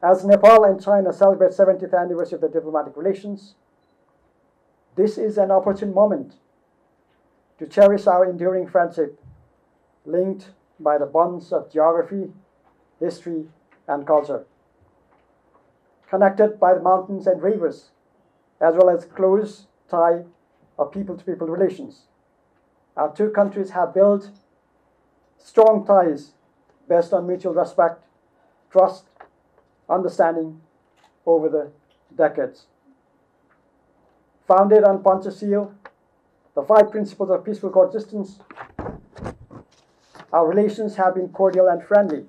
As Nepal and China celebrate 70th anniversary of their diplomatic relations, this is an opportune moment to cherish our enduring friendship, linked by the bonds of geography, history, and culture. Connected by the mountains and rivers, as well as close tie of people-to-people relations. Our two countries have built strong ties based on mutual respect, trust, understanding over the decades. Founded on Panchashil, the 5 principles of peaceful coexistence, our relations have been cordial and friendly,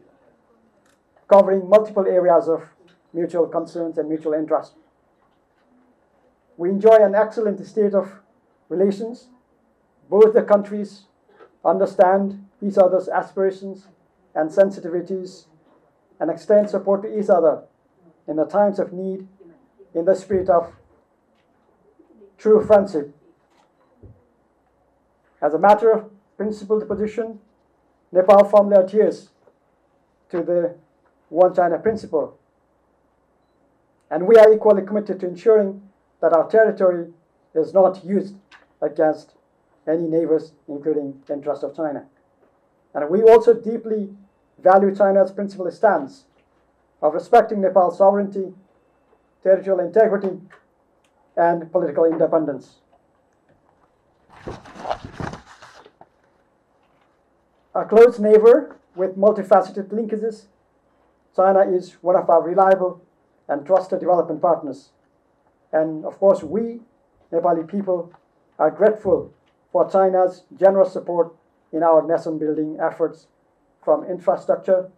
covering multiple areas of mutual concerns and mutual interest. We enjoy an excellent state of relations. Both the countries understand each other's aspirations and sensitivities and extend support to each other in the times of need in the spirit of true friendship. As a matter of principled position, Nepal firmly adheres to the One China principle, and we are equally committed to ensuring that our territory is not used against any neighbors, including the interest of China. And we also deeply value China's principled stance of respecting Nepal's sovereignty, territorial integrity, and political independence. A close neighbor with multifaceted linkages, China is one of our reliable and trusted development partners. And of course, we, Nepali people, are grateful for China's generous support in our nation-building efforts, from infrastructure,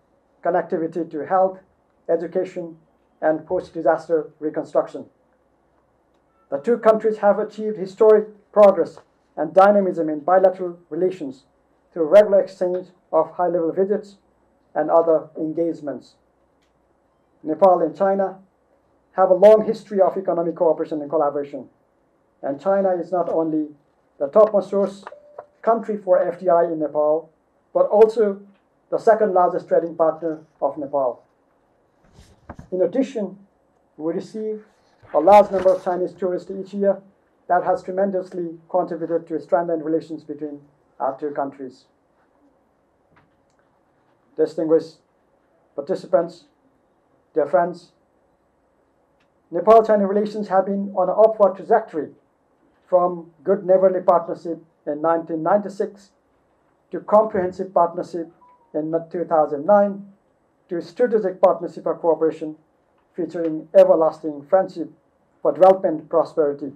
connectivity to health, education, and post-disaster reconstruction. The two countries have achieved historic progress and dynamism in bilateral relations through regular exchange of high-level visits and other engagements. Nepal and China have a long history of economic cooperation and collaboration, and China is not only the topmost source country for FDI in Nepal, but also the second largest trading partner of Nepal. In addition, we receive a large number of Chinese tourists each year that has tremendously contributed to strengthened relations between our two countries. Distinguished participants, dear friends, Nepal-China relations have been on an upward trajectory from good neighborly partnership in 1996 to comprehensive partnership in 2009 to strategic partnership of cooperation featuring everlasting friendship for development and prosperity,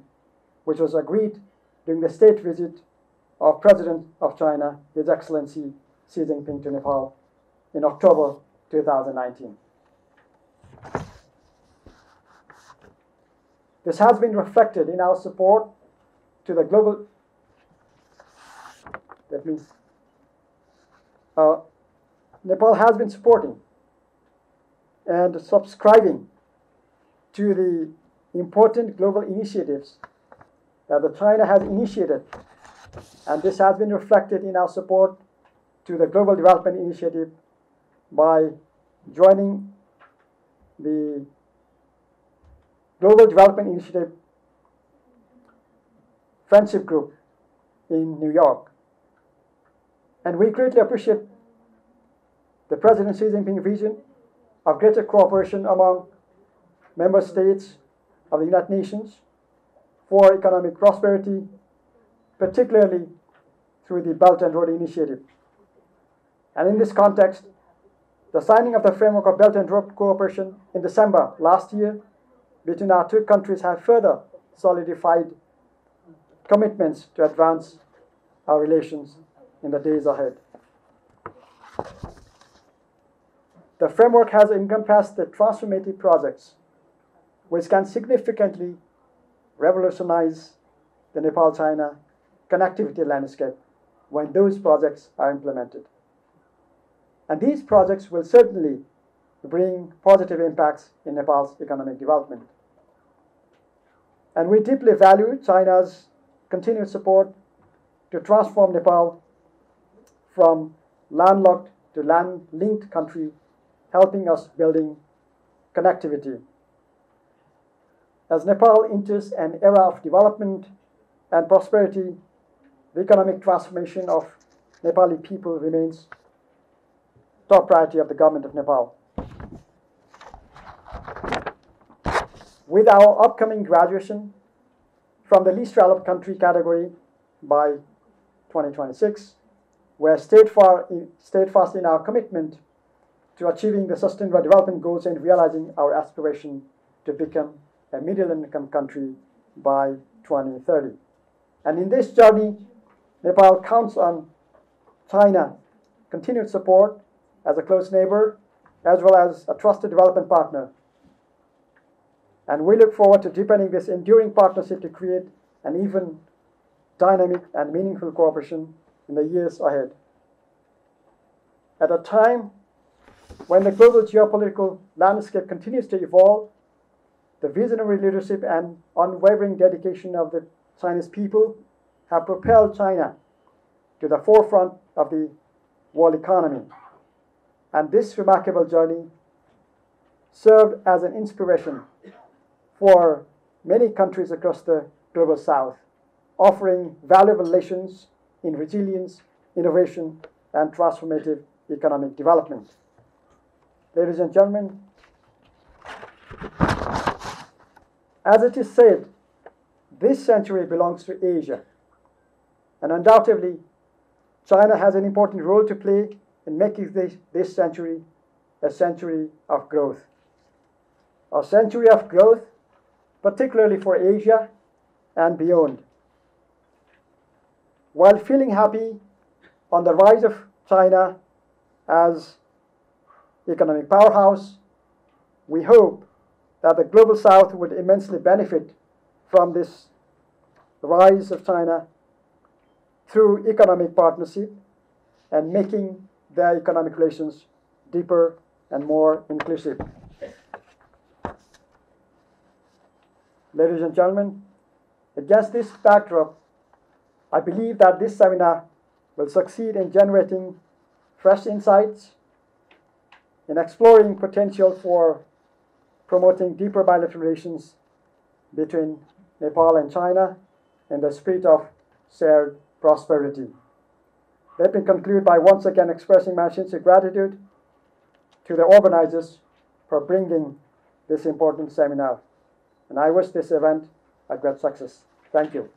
which was agreed during the state visit of President of China, His Excellency Xi Jinping, to Nepal in October 2019. This has been reflected in our support to the global, that means Nepal has been supporting and subscribing to the important global initiatives that China has initiated, and this has been reflected in our support to the Global Development Initiative by joining the Global Development Initiative Friendship Group in New York. And we greatly appreciate the President Xi Jinping's vision of greater cooperation among member states of the United Nations for economic prosperity, particularly through the Belt and Road Initiative. And in this context, the signing of the framework of Belt and Road cooperation in December last year between our two countries have further solidified commitments to advance our relations in the days ahead. The framework has encompassed the transformative projects which can significantly revolutionize the Nepal-China connectivity landscape when those projects are implemented. And these projects will certainly bring positive impacts in Nepal's economic development. And we deeply value China's continued support to transform Nepal from landlocked to land-linked country, helping us building connectivity. As Nepal enters an era of development and prosperity, the economic transformation of Nepali people remains top priority of the government of Nepal. With our upcoming graduation from the least developed country category by 2026, we are steadfast in our commitment to achieving the sustainable development goals and realizing our aspiration to become a middle-income country by 2030. And in this journey, Nepal counts on China's continued support as a close neighbor, as well as a trusted development partner. And we look forward to deepening this enduring partnership to create an even dynamic and meaningful cooperation in the years ahead. At a time when the global geopolitical landscape continues to evolve, the visionary leadership and unwavering dedication of the Chinese people have propelled China to the forefront of the world economy. And this remarkable journey served as an inspiration for many countries across the global south, offering valuable lessons in resilience, innovation, and transformative economic development. Ladies and gentlemen, as it is said, this century belongs to Asia, and undoubtedly, China has an important role to play in making this century a century of growth. A century of growth, particularly for Asia and beyond. While feeling happy on the rise of China as economic powerhouse, we hope that the global south would immensely benefit from this rise of China through economic partnership and making their economic relations deeper and more inclusive. Ladies and gentlemen, against this backdrop, I believe that this seminar will succeed in generating fresh insights, in exploring potential for promoting deeper bilateral relations between Nepal and China in the spirit of shared prosperity. Let me conclude by once again expressing my sincere gratitude to the organizers for bringing this important seminar. And I wish this event a great success. Thank you.